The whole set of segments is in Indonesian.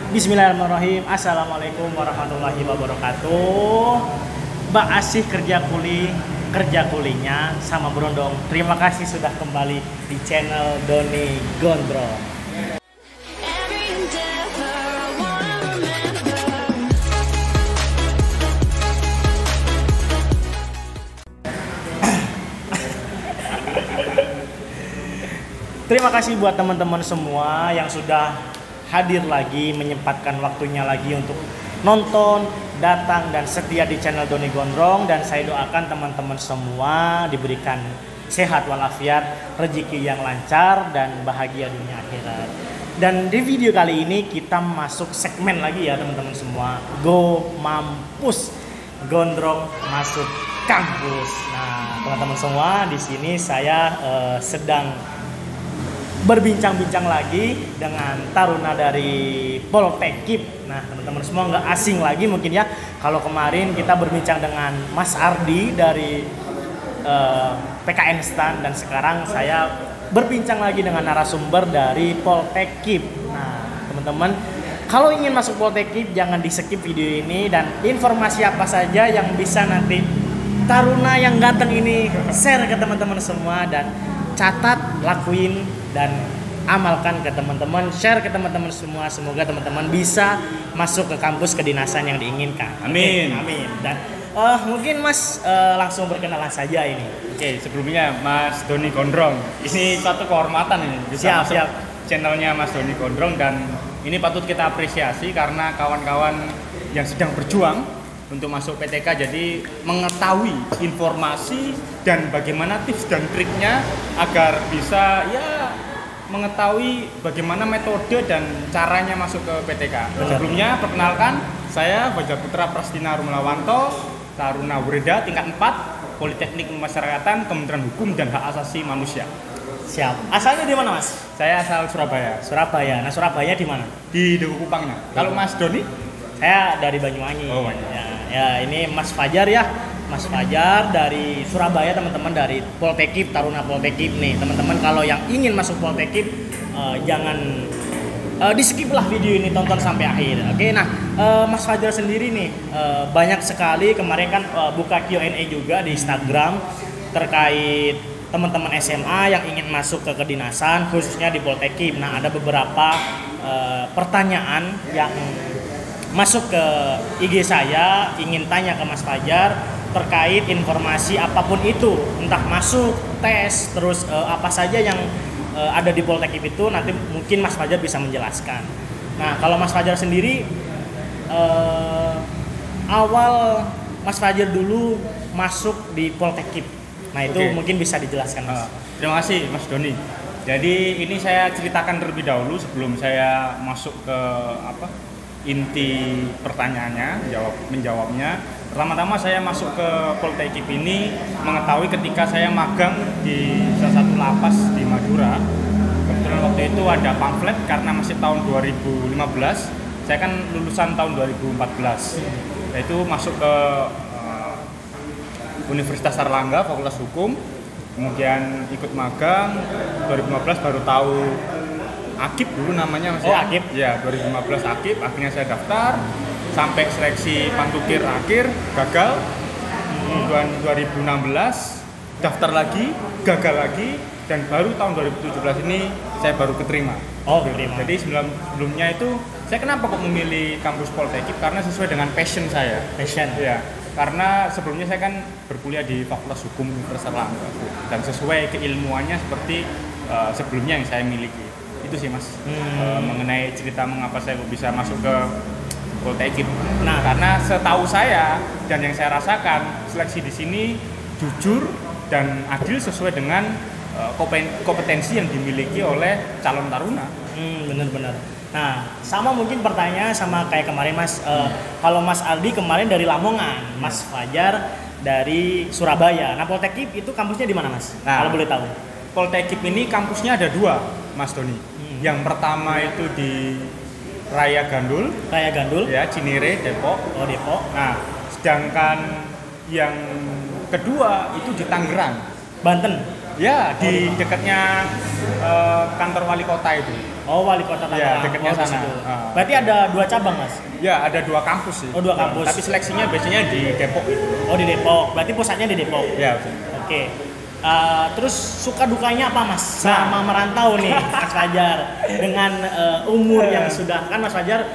Bismillahirrahmanirrahim. Assalamualaikum warahmatullahi wabarakatuh. Mbak Asih kerja kulinya sama Berondong. Terima kasih sudah kembali di channel Doni Gondrong. Terima kasih buat teman-teman semua yang sudah hadir lagi, menyempatkan waktunya lagi untuk nonton, datang dan setia di channel Doni Gondrong. Dan saya doakan teman-teman semua diberikan sehat walafiat, rezeki yang lancar dan bahagia dunia akhirat. Dan di video kali ini kita masuk segmen lagi ya teman-teman semua. Go Mampus, Gondrong masuk kampus. Nah, teman-teman semua, di sini saya sedang berbincang-bincang lagi dengan taruna dari Poltekip. Nah, teman-teman semua nggak asing lagi mungkin ya. Kalau kemarin kita berbincang dengan Mas Ardi dari PKN STAN, dan sekarang saya berbincang lagi dengan narasumber dari Poltekip. Nah, teman-teman, kalau ingin masuk Poltekip jangan di-skip video ini, dan informasi apa saja yang bisa nanti taruna yang ganteng ini share ke teman-teman semua, dan catat, lakuin, dan amalkan ke teman-teman, share ke teman-teman semua. Semoga teman-teman bisa masuk ke kampus kedinasan yang diinginkan. Amin. Oke, amin. Dan mungkin Mas langsung berkenalan saja ini. Oke, sebelumnya Mas Doni Gondrong. Ini satu kehormatan ini bisa masuk channelnya Mas Doni Gondrong, dan ini patut kita apresiasi karena kawan-kawan yang sedang berjuang untuk masuk PTK, jadi mengetahui informasi dan bagaimana tips dan triknya agar bisa ya mengetahui bagaimana metode dan caranya masuk ke PTK. Sebelumnya perkenalkan, saya Fajar Putra Prastina Rumlawanto, Taruna Wreda tingkat 4 Politeknik Pemasyarakatan, Kementerian Hukum dan Hak Asasi Manusia. Siap. Asalnya di mana, Mas? Saya asal Surabaya. Surabaya. Nah, Surabaya di mana? Di Dewa Kupangnya. Kalau Mas Doni? Saya dari Banyuwangi. Oh, Banyuwangi. Ya, ini Mas Fajar ya. Mas Fajar dari Surabaya, teman-teman, dari Poltekip, Taruna Poltekip nih. Teman-teman kalau yang ingin masuk Poltekip jangan di-skip lah video ini, tonton sampai akhir. Oke, nah Mas Fajar sendiri nih banyak sekali kemarin kan buka Q&A juga di Instagram terkait teman-teman SMA yang ingin masuk ke kedinasan khususnya di Poltekip. Nah, ada beberapa pertanyaan yang masuk ke IG saya, ingin tanya ke Mas Fajar terkait informasi apapun itu, entah masuk, tes, terus apa saja yang ada di Poltekip itu, nanti mungkin Mas Fajar bisa menjelaskan. Nah, kalau Mas Fajar sendiri awal Mas Fajar dulu masuk di Poltekip, nah itu mungkin bisa dijelaskan, Mas. Terima kasih Mas Doni. Jadi ini saya ceritakan terlebih dahulu sebelum saya masuk ke inti pertanyaannya, menjawabnya. Pertama-tama saya masuk ke Poltekip ini mengetahui ketika saya magang di salah satu lapas di Madura. Kebetulan waktu itu ada pamflet karena masih tahun 2015. Saya kan lulusan tahun 2014. Yaitu masuk ke Universitas Airlangga, Fakultas Hukum. Kemudian ikut magang 2015, baru tahu Akip dulu namanya masih. Akip. Ya, 2015 Akip, akhirnya saya daftar sampai seleksi pantukir akhir, gagal. Kemudian 2016 daftar lagi, gagal lagi, dan baru tahun 2017 ini saya baru keterima. Keterima. Jadi sebelumnya itu saya kenapa kok memilih kampus Poltekip, karena sesuai dengan passion saya. Passion. Ya. Karena sebelumnya saya kan berkuliah di Fakultas Hukum Universitas Airlangga dan sesuai keilmuannya seperti sebelumnya yang saya miliki. Itu sih, Mas, mengenai cerita mengapa saya bisa masuk ke Poltekip. Nah, karena setahu saya dan yang saya rasakan, seleksi di sini jujur dan adil sesuai dengan kompetensi yang dimiliki oleh calon taruna. Benar-benar. Nah, sama mungkin pertanyaan sama kayak kemarin, Mas. Kalau Mas Aldi kemarin dari Lamongan, Mas Fajar dari Surabaya. Nah, Poltekip itu kampusnya di mana, Mas? Nah, kalau boleh tahu. Poltekip ini kampusnya ada 2, Mas Doni. Yang pertama itu di Raya Gandul, ya, Cinere, Depok. Depok. Nah, sedangkan yang kedua itu di Tangerang, Banten. Ya, di dekatnya kantor wali kota itu. Oh, Wali Kota Tangerang. Ya, dekatnya di sana. situ. Berarti ada 2 cabang, Mas? Ya, ada 2 kampus sih. Oh, 2 kampus. Tapi seleksinya biasanya di Depok itu. Oh, di Depok. Berarti pusatnya di Depok. Ya, betul. Oke. Terus suka dukanya apa, Mas? Selama merantau nih, Mas Fajar, dengan umur yang sudah, kan Mas Fajar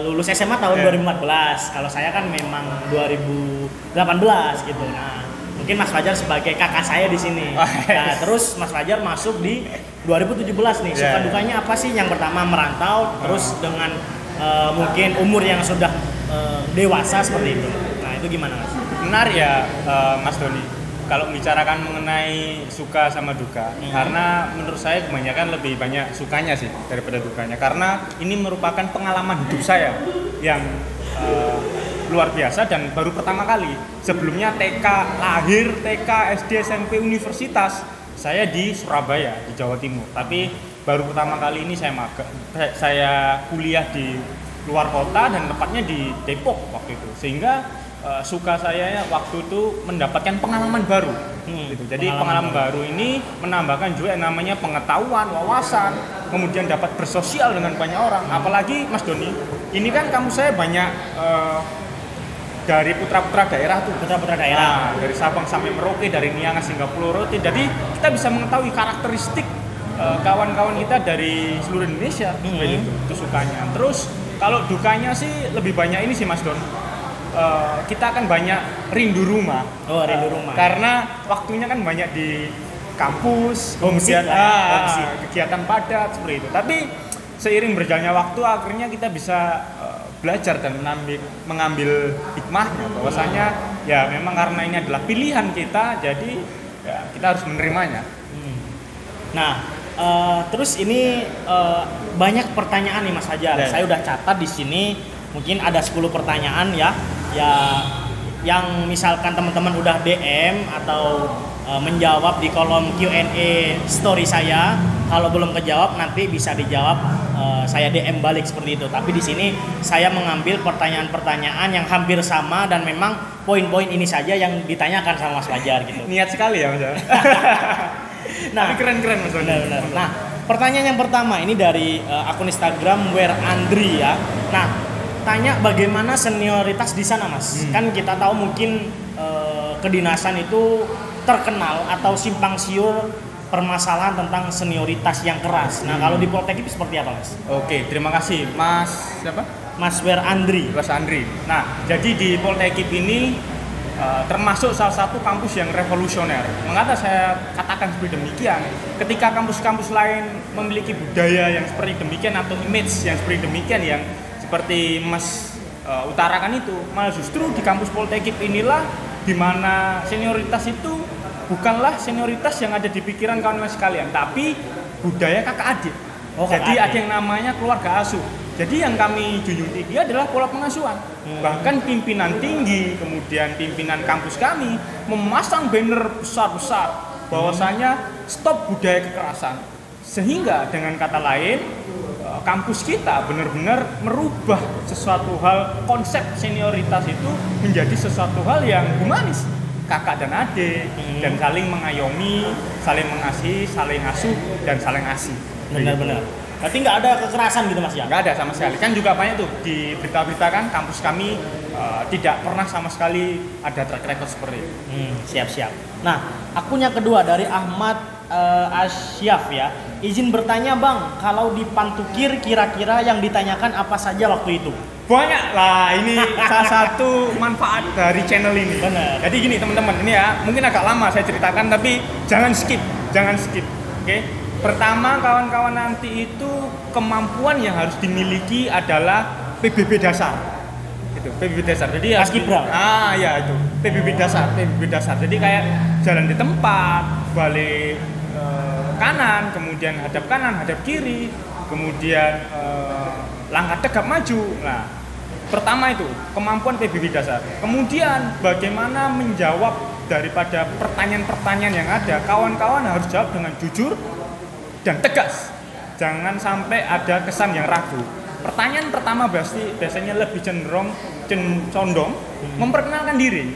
lulus SMA tahun 2014. Kalau saya kan memang 2018 gitu. Nah, mungkin Mas Fajar sebagai kakak saya di sini. Nah, terus Mas Fajar masuk di 2017 nih. Suka dukanya apa sih? Yang pertama merantau, terus dengan mungkin umur yang sudah dewasa seperti itu. Nah, itu gimana, Mas? Menarik ya, Mas Doni. Kalau membicarakan mengenai suka sama duka, karena menurut saya kebanyakan lebih banyak sukanya sih daripada dukanya. Karena ini merupakan pengalaman hidup saya yang luar biasa dan baru pertama kali. Sebelumnya TK lahir, TK, SD, SMP, universitas saya di Surabaya, di Jawa Timur. Tapi baru pertama kali ini saya kuliah di luar kota dan tepatnya di Depok waktu itu. Sehingga suka saya waktu itu mendapatkan pengalaman baru. Gitu. Jadi pengalaman baru ini menambahkan juga yang namanya pengetahuan, wawasan, kemudian dapat bersosial dengan banyak orang. Apalagi Mas Doni, ini kan kampus saya banyak dari putra-putra daerah tuh. Putra-putra daerah. Dari Sabang sampai Merauke, dari Niangas hingga Pulau Rote. Jadi kita bisa mengetahui karakteristik kawan-kawan kita dari seluruh Indonesia. Itu sukanya. Terus kalau dukanya sih lebih banyak ini sih Mas Don. Kita akan banyak rindu rumah. Oh, rindu rumah. Karena waktunya kan banyak di kampus, kemudian kegiatan padat seperti itu. Tapi seiring berjalannya waktu akhirnya kita bisa belajar dan mengambil hikmahnya bahwasanya ya memang karena ini adalah pilihan kita, jadi ya kita harus menerimanya. Nah, terus ini banyak pertanyaan nih Mas Fajar. Saya udah catat di sini. Mungkin ada 10 pertanyaan ya yang misalkan teman-teman udah DM atau menjawab di kolom Q&A story saya. Kalau belum kejawab nanti bisa dijawab, saya DM balik seperti itu. Tapi di sini saya mengambil pertanyaan-pertanyaan yang hampir sama dan memang poin-poin ini saja yang ditanyakan sama Mas Fajar gitu. Niat sekali ya Mas. Nah, tapi keren-keren Mas. Benar. Nah, pertanyaan yang pertama ini dari akun Instagram Where Andri ya. Nah, tanya bagaimana senioritas di sana, Mas. Kan kita tahu mungkin kedinasan itu terkenal atau simpang siur permasalahan tentang senioritas yang keras. Nah, kalau di Poltek itu seperti apa, Mas? Oke, terima kasih, Mas. Siapa? Mas Wer Andri. Mas Andri. Nah, jadi di Poltek ini termasuk salah satu kampus yang revolusioner. Mengapa saya katakan seperti demikian? Ketika kampus-kampus lain memiliki budaya yang seperti demikian atau image yang seperti demikian yang seperti Mas utarakan itu, malah justru di kampus Poltekip inilah di mana senioritas itu bukanlah senioritas yang ada di pikiran kawan-kawan sekalian, tapi budaya kakak adik. Jadi ada yang namanya keluarga asuh. Jadi yang kami junjung tinggi adalah pola pengasuhan. Bahkan pimpinan tinggi, kemudian pimpinan kampus kami memasang banner besar-besar bahwasanya stop budaya kekerasan. Sehingga dengan kata lain kampus kita benar-benar merubah sesuatu hal, konsep senioritas itu menjadi sesuatu hal yang humanis, kakak dan adik, dan saling mengayomi, saling mengasihi, saling asuh, dan saling asih. Benar-benar. Berarti nggak ada kekerasan gitu Mas ya? Nggak ada sama sekali. Kan juga banyak tuh di berita-berita kan kampus kami tidak pernah sama sekali ada track record seperti itu. Siap-siap. Nah, akunnya kedua dari Ahmad Asyaf ya. Izin bertanya Bang, kalau di Pantukir kira-kira yang ditanyakan apa saja waktu itu? Banyak lah, ini salah satu manfaat dari channel ini. Benar. Jadi gini teman-teman, ini ya mungkin agak lama saya ceritakan tapi jangan skip. Oke? Pertama, kawan-kawan nanti itu kemampuan yang harus dimiliki adalah PBB dasar. Itu PBB dasar. Jadi Paskibra. Ya itu PBB dasar. Jadi kayak jalan di tempat, balik kanan, kemudian hadap kanan, hadap kiri, kemudian langkah tegap maju. Nah, pertama itu kemampuan PBB dasar. Kemudian bagaimana menjawab daripada pertanyaan-pertanyaan yang ada, kawan-kawan harus jawab dengan jujur dan tegas. Jangan sampai ada kesan yang ragu. Pertanyaan pertama biasanya lebih condong memperkenalkan diri.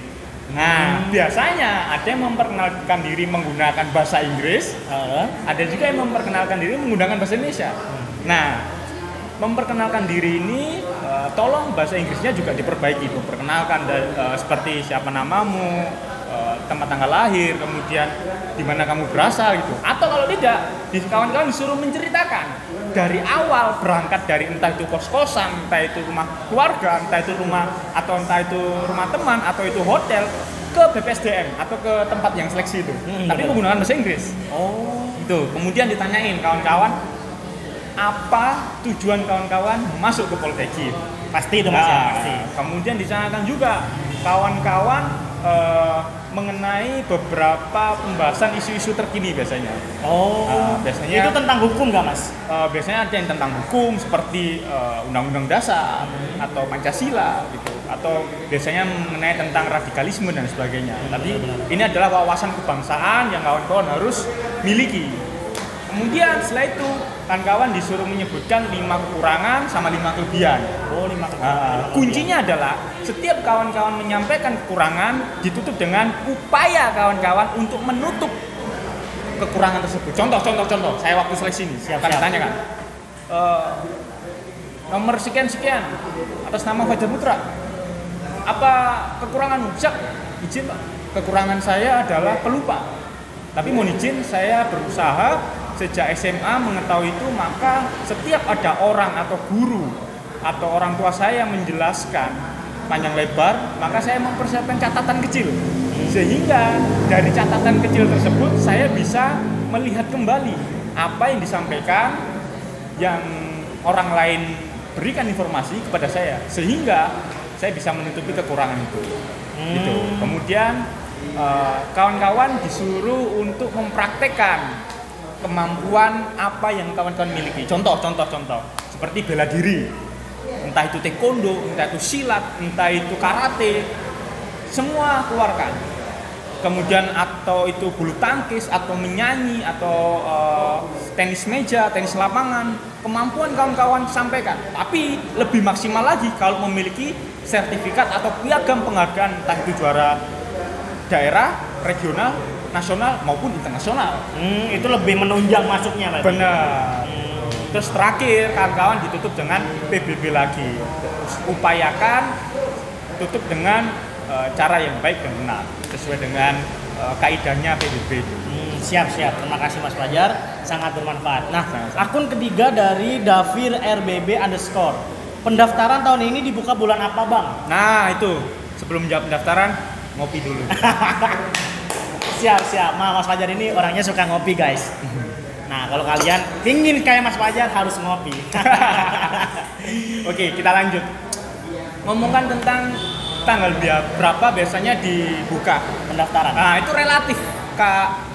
Nah, biasanya ada yang memperkenalkan diri menggunakan bahasa Inggris, ada juga yang memperkenalkan diri menggunakan bahasa Indonesia. Nah, memperkenalkan diri ini tolong bahasa Inggrisnya juga diperbaiki. Memperkenalkan seperti siapa namamu, tempat tanggal lahir, kemudian di mana kamu berasal gitu. Atau kalau tidak, kawan-kawan disuruh menceritakan dari awal, berangkat dari entah itu kos-kosan, entah itu rumah keluarga, entah itu rumah teman, atau itu hotel, ke BPSDM atau ke tempat yang seleksi itu. Tapi menggunakan bahasa Inggris. Oh, itu. Kemudian ditanyain kawan-kawan, apa tujuan kawan-kawan masuk ke Poltekip? pasti itu Mas ya, pasti. Kemudian ditanyakan juga kawan-kawan mengenai beberapa pembahasan isu-isu terkini biasanya. Biasanya itu tentang hukum nggak Mas? Biasanya ada yang tentang hukum seperti Undang-Undang Dasar atau Pancasila gitu, atau biasanya mengenai tentang radikalisme dan sebagainya. Tapi ini adalah wawasan kebangsaan yang kawan-kawan harus miliki. Kemudian setelah itu kawan-kawan disuruh menyebutkan 5 kekurangan sama 5 kelebihan. 5 kekurangan. Kuncinya adalah setiap kawan-kawan menyampaikan kekurangan ditutup dengan upaya kawan-kawan untuk menutup kekurangan tersebut. Contoh. Saya waktu seleksi ini akan ditanyakan. Nomor sekian atas nama Fajar Putra. Apa kekuranganmu? Siap, izin Pak. Kekurangan saya adalah pelupa. Tapi mohon izin, saya berusaha sejak SMA mengetahui itu, maka setiap ada orang atau guru atau orang tua saya yang menjelaskan panjang lebar, maka saya mempersiapkan catatan kecil. Sehingga dari catatan kecil tersebut saya bisa melihat kembali apa yang disampaikan yang orang lain berikan informasi kepada saya, sehingga saya bisa menutupi kekurangan itu. Gitu. Kemudian kawan-kawan disuruh untuk mempraktekkan kemampuan apa yang kawan-kawan miliki. Contoh seperti bela diri, entah itu taekwondo, entah itu silat, entah itu karate, semua keluarkan. Kemudian atau itu bulu tangkis, atau menyanyi, atau tenis meja, tenis lapangan, kemampuan kawan-kawan sampaikan. Tapi lebih maksimal lagi kalau memiliki sertifikat atau piagam penghargaan, entah itu juara daerah, regional, nasional maupun internasional. Itu lebih menunjang masuknya berarti. Benar. Terus terakhir kawan-kawan ditutup dengan PBB lagi. Upayakan tutup dengan cara yang baik dan benar sesuai dengan kaidahnya PBB itu. Siap. Terima kasih Mas Fajar, sangat bermanfaat. Nah, akun ketiga dari Davir RBB_. Pendaftaran tahun ini dibuka bulan apa Bang? Nah itu, sebelum jawab pendaftaran, ngopi dulu. Siap. Mas Fajar ini orangnya suka ngopi guys. Nah, kalau kalian pingin kayak Mas Fajar harus ngopi. Oke, kita lanjut. Ngomongkan tentang tanggal berapa biasanya dibuka Pendaftaran. Nah, itu relatif, Kak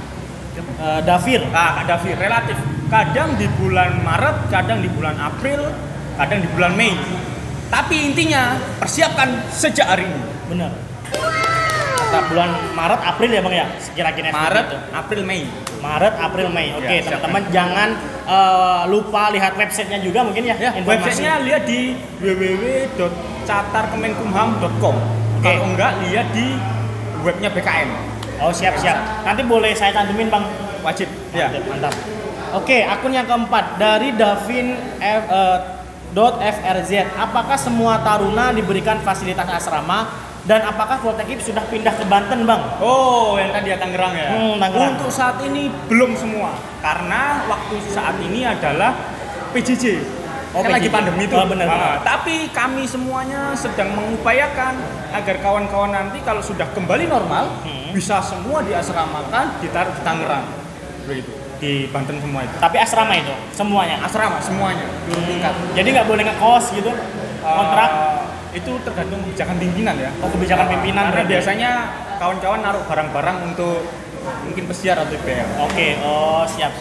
Davir. Kak Davir, relatif. Kadang di bulan Maret, kadang di bulan April, kadang di bulan Mei. Tapi intinya persiapkan sejak hari ini. Bener. Bulan Maret, April ya Bang ya? Kira-kira Maret, itu. April, Mei. Maret, April, Mei. Oke, teman-teman jangan lupa lihat websitenya juga mungkin ya. Websitenya lihat di www.catarkemenkumham.com. Kalau enggak lihat di webnya BKN. Oh siap. Nanti boleh saya cantumin Bang. Wajib. Ya. Mantap. Oke, akun yang keempat dari Davin.frz. Apakah semua taruna diberikan fasilitas asrama? Dan apakah Poltekip sudah pindah ke Banten Bang? Oh, yang tadi ya Tangerang ya? Tangerang. Untuk saat ini belum semua. Karena waktu saat ini adalah PJJ. Kan lagi pandemi itu. Benar. Tapi kami semuanya sedang mengupayakan agar kawan-kawan nanti kalau sudah kembali normal bisa semua diasramakan, ditaruh di Tangerang. Begitu. Di Banten semua itu. Tapi asrama itu semuanya? Asrama semuanya. Tingkat. Jadi nggak boleh ngekos gitu? Kontrak? Itu tergantung kebijakan pimpinan ya. Oh, kebijakan pimpinan. Karena biasanya kawan-kawan naruh barang-barang untuk mungkin pesiar atau IPM. Oke, siap.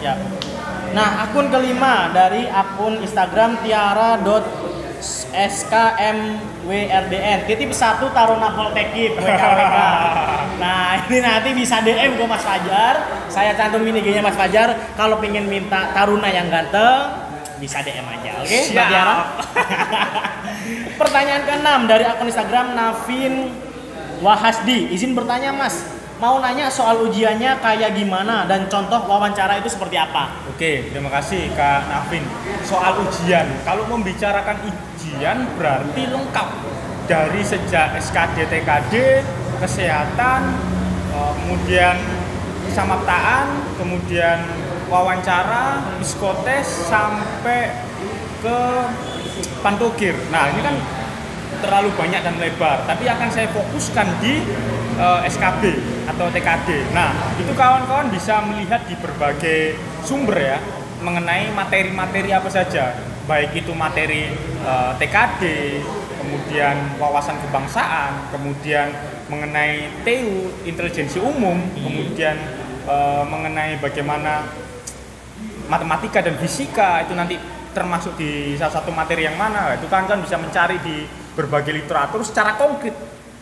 Nah, akun kelima dari akun Instagram tiara.skmwrdn. Titip 1 taruna Poltekip. Nah, ini nanti bisa DM ke Mas Fajar. Saya cantumin IG-nya Mas Fajar. Kalau pengen minta taruna yang ganteng, bisa DM aja. Oke, Mbak Tiara. Pertanyaan ke-6 dari akun Instagram Navin Wahasdi, izin bertanya Mas, mau nanya soal ujiannya kayak gimana dan contoh wawancara itu seperti apa? Oke, terima kasih Kak Navin. Soal ujian, kalau membicarakan ujian berarti lengkap dari sejak SKD, TKD, kesehatan, kemudian kesamaptaan, kemudian wawancara, psikotes sampai ke pantogir. Nah, ini kan terlalu banyak dan lebar, tapi akan saya fokuskan di SKB atau TKD. Nah, itu kawan-kawan bisa melihat di berbagai sumber ya, mengenai materi-materi apa saja, baik itu materi TKD, kemudian wawasan kebangsaan, kemudian mengenai TU, intelijensi umum, kemudian mengenai bagaimana matematika dan fisika, itu nanti termasuk di salah satu materi yang mana. Itu kan bisa mencari di berbagai literatur secara konkret.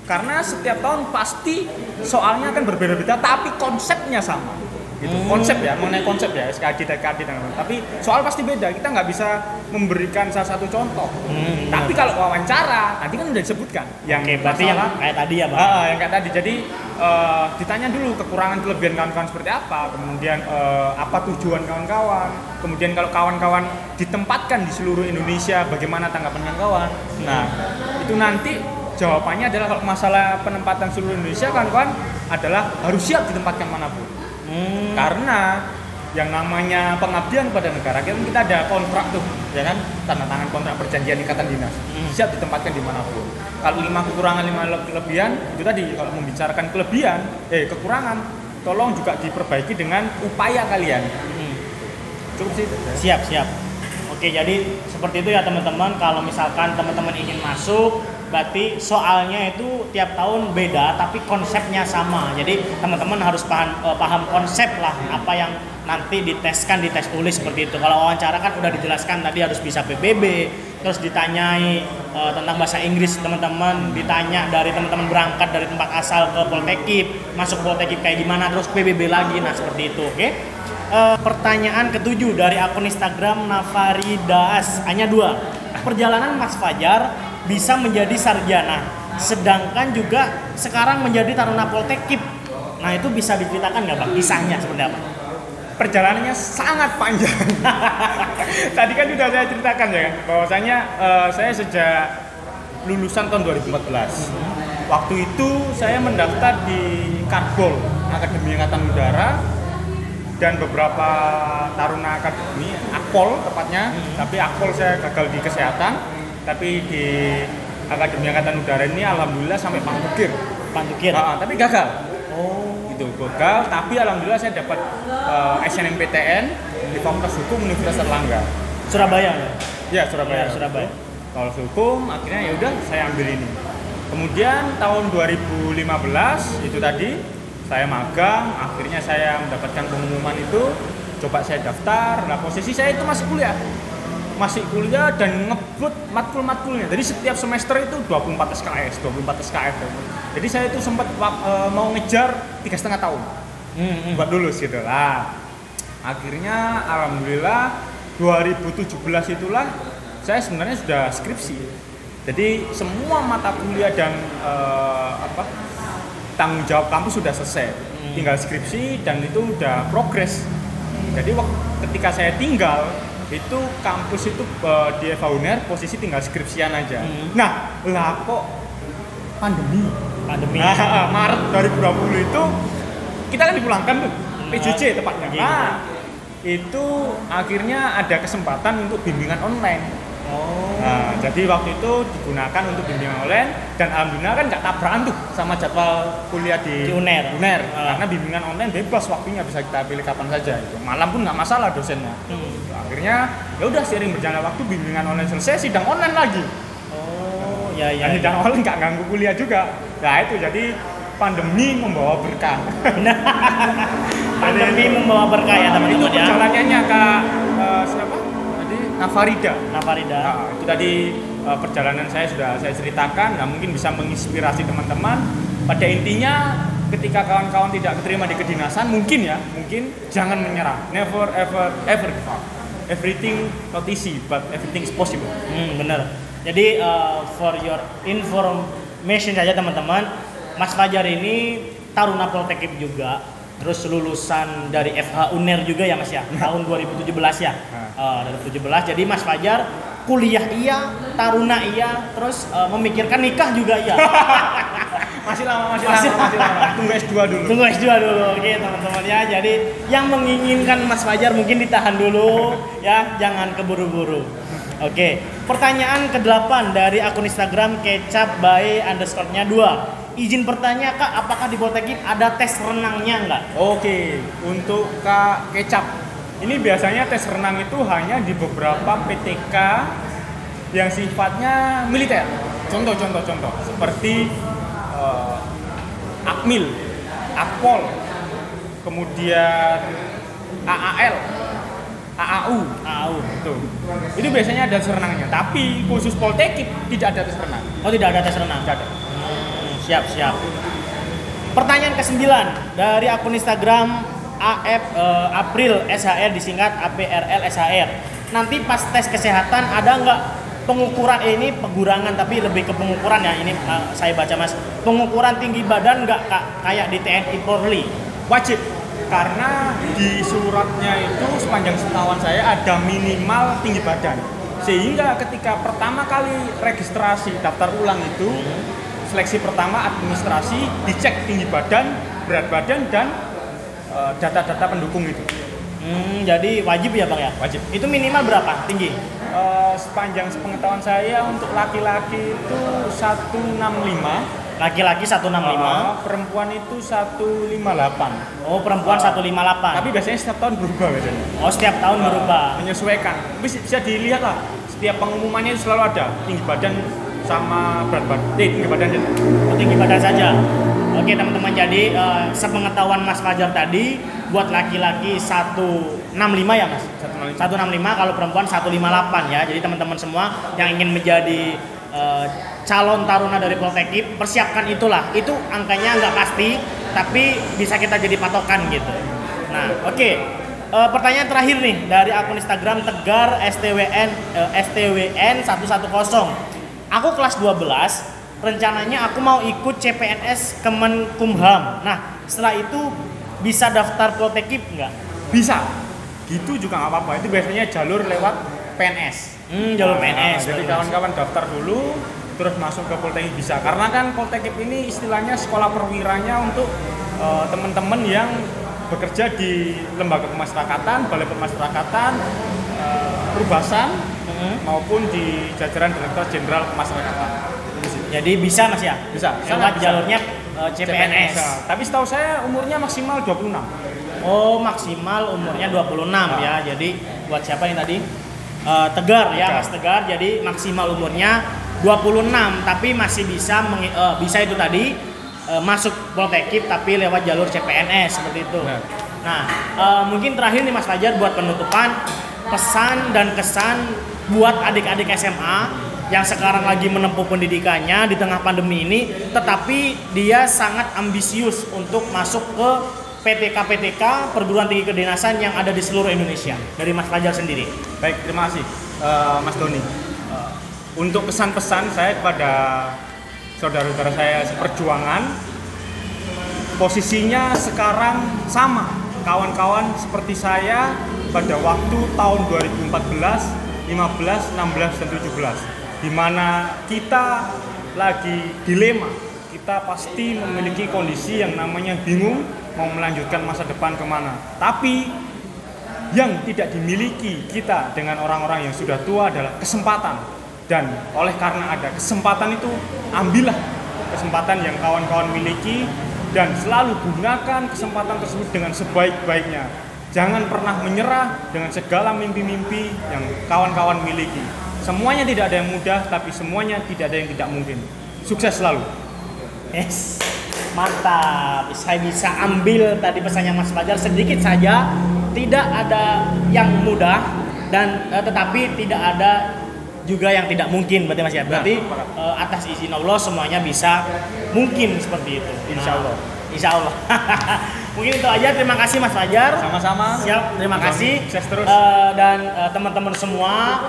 Karena setiap tahun pasti soalnya akan berbeda-beda, tapi konsepnya sama. Gitu. Konsep ya, mengenai konsep ya, SKD, TKD dan lain-lain. Tapi soal pasti beda. Kita nggak bisa memberikan salah satu contoh. Tapi kalau wawancara, nanti kan udah disebutkan. Yang berarti yang kayak tadi ya, Bang. Yang kayak tadi. Jadi ditanya dulu kekurangan kelebihan kawan-kawan seperti apa, kemudian apa tujuan kawan-kawan, kemudian kalau kawan-kawan ditempatkan di seluruh Indonesia, bagaimana tanggapan kawan-kawan. Nah, itu nanti jawabannya adalah kalau masalah penempatan seluruh Indonesia, kawan-kawan adalah harus siap ditempatkan manapun. Karena yang namanya pengabdian pada negara, kita ada kontrak tuh, ya kan, tanda tangan kontrak perjanjian ikatan dinas, siap ditempatkan dimanapun. Kalau 5 kekurangan 5 kelebihan, itu tadi kalau membicarakan kekurangan, tolong juga diperbaiki dengan upaya kalian. Cukup sih. Siap. Oke, jadi seperti itu ya teman-teman. Kalau misalkan teman-teman ingin masuk, berarti soalnya itu tiap tahun beda, tapi konsepnya sama. Jadi teman-teman harus paham konsep lah, apa yang nanti diteskan di tes tulis seperti itu. Kalau wawancara kan udah dijelaskan tadi, harus bisa PBB, terus ditanyai tentang bahasa Inggris teman-teman, ditanya dari teman-teman berangkat dari tempat asal ke Poltekip, masuk Poltekip kayak gimana, terus PBB lagi. Nah, seperti itu, oke? Pertanyaan ke-7 dari akun Instagram Navaridaas, hanya 2. Perjalanan Mas Fajar bisa menjadi sarjana, sedangkan juga sekarang menjadi Taruna Poltekip. Nah, itu bisa diceritakan nggak Bang, kisahnya seperti apa? Perjalanannya sangat panjang. Tadi kan sudah saya ceritakan ya kan, bahwasanya saya sejak lulusan tahun 2014. Waktu itu saya mendaftar di Karbol, Akademi Angkatan Udara, dan beberapa Taruna Akademi, Akpol tepatnya, tapi Akpol saya gagal di kesehatan, tapi di Akademi Angkatan Udara ini alhamdulillah sampai pantugir. Tapi gagal. Gitu, gagal, tapi alhamdulillah saya dapat SNMPTN di Fakultas Hukum Universitas Erlangga. Surabaya ya? Ya, Surabaya. Kalau hukum, akhirnya ya udah saya ambil ini. Kemudian tahun 2015 itu tadi saya magang, akhirnya saya mendapatkan pengumuman itu, coba saya daftar. Nah, posisi saya itu masih kuliah dan ngebut matkul-matkulnya. Jadi setiap semester itu 24 SKS. Jadi saya itu sempat mau ngejar 3,5 tahun buat lulus gitu lah. Akhirnya alhamdulillah 2017 itulah saya sebenarnya sudah skripsi. Jadi semua mata kuliah dan tanggung jawab kampus sudah selesai, tinggal skripsi dan itu udah progres. Jadi ketika saya tinggal itu kampus itu di Eva Uner posisi tinggal skripsian aja. Nah, lah kok pandemi. Nah, Maret 2020 itu kita kan dipulangkan tuh, PJJ tepatnya. Nah, itu akhirnya ada kesempatan untuk bimbingan online. Nah, jadi waktu itu digunakan untuk bimbingan online dan alhamdulillah kan nggak tabrakan tuh sama jadwal kuliah di UNER. Karena bimbingan online bebas waktunya, bisa kita pilih kapan saja. Itu malam pun nggak masalah dosennya. Akhirnya ya udah seiring berjalan waktu bimbingan online selesai, sidang online lagi. Sidang online nggak ganggu kuliah juga. Nah itu jadi pandemi membawa berkah. Pandemi membawa berkah ya teman-teman. Itu perjalanannya Kak siapa? Nafarida. Nah, itu tadi perjalanan saya sudah saya ceritakan. Nah, mungkin bisa menginspirasi teman-teman. Pada intinya, ketika kawan-kawan tidak keterima di kedinasan, mungkin jangan menyerah. Never ever give up. Everything not easy, but everything is possible. Benar. Jadi for your information saja teman-teman, Mas Fajar ini taruna Poltekip juga, terus lulusan dari FH UNER juga ya Mas ya, tahun 2017 ya. 2017. Jadi Mas Fajar kuliah iya, taruna iya, terus memikirkan nikah juga iya. Masih lama. Tunggu S2 dulu. Oke teman-teman ya. Jadi yang menginginkan Mas Fajar mungkin ditahan dulu ya, jangan keburu-buru. Oke, pertanyaan ke-8 dari akun Instagram kecap_by_nya 2. Izin bertanya Kak, apakah di Poltekip ada tes renangnya enggak? Oke, untuk Kak Kecap, ini biasanya tes renang itu hanya di beberapa PTK yang sifatnya militer. Contoh, seperti Akmil, Akpol, kemudian AAL, AAU. Itu biasanya ada tes renangnya, tapi khusus Poltekip tidak ada tes renang. Oh, tidak ada tes renang. Tidak ada. Siap. Pertanyaan ke-9 dari akun Instagram April SHR disingkat APRL SHR. Nanti pas tes kesehatan ada nggak pengukuran ini pengurangan tapi lebih ke pengukuran ya ini saya baca Mas. Pengukuran tinggi badan nggak Kak kayak di TNI Polri? Wajib, karena di suratnya itu sepanjang setahuan saya ada minimal tinggi badan, sehingga ketika pertama kali registrasi daftar ulang itu seleksi pertama administrasi dicek tinggi badan, berat badan dan data-data pendukung itu. Jadi wajib ya Bang ya? Wajib. Itu minimal berapa tinggi? Sepanjang sepengetahuan saya untuk laki-laki itu 165. Laki-laki 165. Perempuan itu 158. Oh, perempuan 158. Tapi biasanya setiap tahun berubah biasanya. Oh, setiap tahun berubah. Menyesuaikan. Bisa dilihat lah. Setiap pengumumannya itu selalu ada tinggi badan sama berat badan. Tinggi badan saja. Oh, tinggi badan saja. Oke teman-teman, jadi sepengetahuan Mas Fajar tadi buat laki-laki 165 ya Mas? 165, kalau perempuan 158 ya. Jadi teman-teman semua yang ingin menjadi calon taruna dari Poltekip, persiapkan itulah. Itu angkanya nggak pasti, tapi bisa kita jadi patokan gitu. Nah, oke. Pertanyaan terakhir nih dari akun Instagram Tegar STWN 110. Aku kelas 12. Rencananya aku mau ikut CPNS Kemenkumham. Nah, setelah itu bisa daftar Poltekip nggak? Bisa. Gitu juga nggak apa-apa. Itu biasanya jalur lewat PNS. Jalur PNS. Jadi kawan-kawan daftar dulu, terus masuk ke Poltekip bisa. Karena kan Poltekip ini istilahnya sekolah perwiranya untuk teman-teman yang bekerja di lembaga pemasyarakatan, balai pemasyarakatan, perubasan, maupun di jajaran Direktorat Jenderal Pemasyarakatan. Jadi bisa Mas ya? Bisa. Lewat jalurnya CPNS. Tapi setahu saya umurnya maksimal 26. Oh, maksimal umurnya 26 ya. Jadi buat siapa yang tadi? Tegar ya, Mas Tegar. Jadi maksimal umurnya 26 tapi masih bisa bisa itu tadi masuk Poltekip tapi lewat jalur CPNS seperti itu. Nah, mungkin terakhir nih Mas Fajar buat penutupan, pesan dan kesan buat adik-adik SMA yang sekarang lagi menempuh pendidikannya di tengah pandemi ini, tetapi dia sangat ambisius untuk masuk ke PTK perguruan tinggi kedinasan yang ada di seluruh Indonesia. Dari Mas Fajar sendiri. Baik, terima kasih Mas Doni. Untuk pesan-pesan saya kepada saudara-saudara saya seperjuangan, posisinya sekarang sama kawan-kawan seperti saya pada waktu tahun 2014, 15, 16, dan 17, di mana kita lagi dilema. Kita pasti memiliki kondisi yang namanya bingung mau melanjutkan masa depan kemana. Tapi yang tidak dimiliki kita dengan orang-orang yang sudah tua adalah kesempatan. Dan oleh karena ada kesempatan itu, ambillah kesempatan yang kawan-kawan miliki dan selalu gunakan kesempatan tersebut dengan sebaik-baiknya. Jangan pernah menyerah dengan segala mimpi-mimpi yang kawan-kawan miliki. Semuanya tidak ada yang mudah, tapi semuanya tidak ada yang tidak mungkin. Sukses selalu. Yes, mantap. Saya bisa ambil tadi pesannya Mas Fajar sedikit saja. Tidak ada yang mudah dan tetapi tidak ada juga yang tidak mungkin, berarti Mas ya. Berarti atas izin Allah semuanya bisa mungkin seperti itu. Insya Allah. Insya Allah. Mungkin itu aja. Terima kasih Mas Fajar. Sama-sama. Siap. Terima kasih. Sukses terus. Dan teman-teman semua,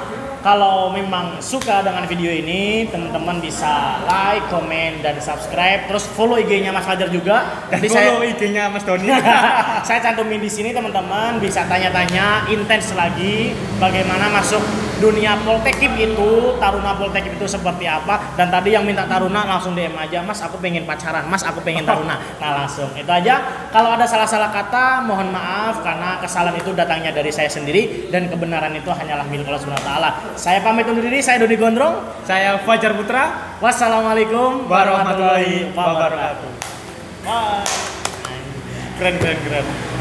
kalau memang suka dengan video ini, teman-teman bisa like, komen, dan subscribe. Terus follow IG-nya Mas Fajar juga. Dan follow IG-nya Mas Doni. Saya cantumin di sini, teman-teman bisa tanya-tanya intens lagi bagaimana masuk dunia Poltekip itu, Taruna Poltekip itu seperti apa. Dan tadi yang minta Taruna langsung DM aja, Mas aku pengen pacaran, Mas aku pengen Taruna. Nah langsung itu aja. Kalau ada salah-salah kata mohon maaf karena kesalahan itu datangnya dari saya sendiri dan kebenaran itu hanyalah milik Allah Subhanahu wa taala. Saya pamit undur diri, saya Doni Gondrong. Saya Fajar Putra. Wassalamualaikum warahmatullahi wabarakatuh. Bye. Keren.